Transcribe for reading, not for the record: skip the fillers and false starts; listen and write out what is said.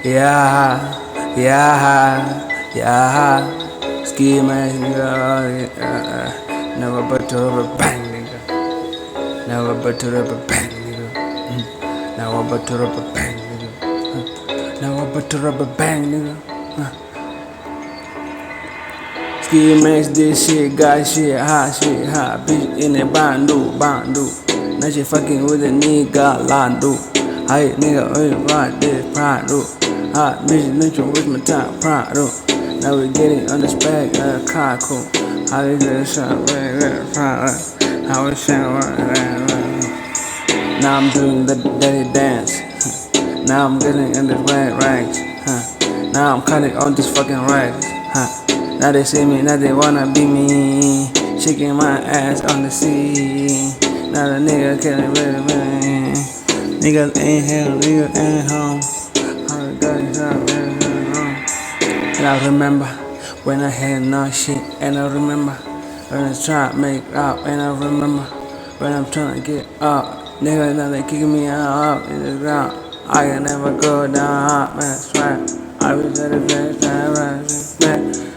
Yeah, yeah, yeah. Ski mask, nigga. Never but to rubber bang, nigga. Never but to rubber bang, nigga. Never but to rubber bang, nigga. Never but to rubber bang, nigga. Ski mask, this shit, got shit, hot, bitch in the bandu. Now she fucking with a nigga, landu. Hey, nigga, right this pride, hot bitch, neutral with my top pride, now we getting on the spec, car cool. How we get a shot, how we shine, now I'm doing the dirty dance. Now I'm getting in the red rags. Now I'm cutting on this fucking rags. Now they see me, now they wanna be me. Shaking my ass on the sea. Now the nigga killing me. Niggas ain't here, niggas ain't home. And I remember when I had no shit. And I remember when I try to make out. And I remember when I'm trying to get up. Niggas now they kicking me out in the ground. I can never go down, man, that's right. I was at the best time, right?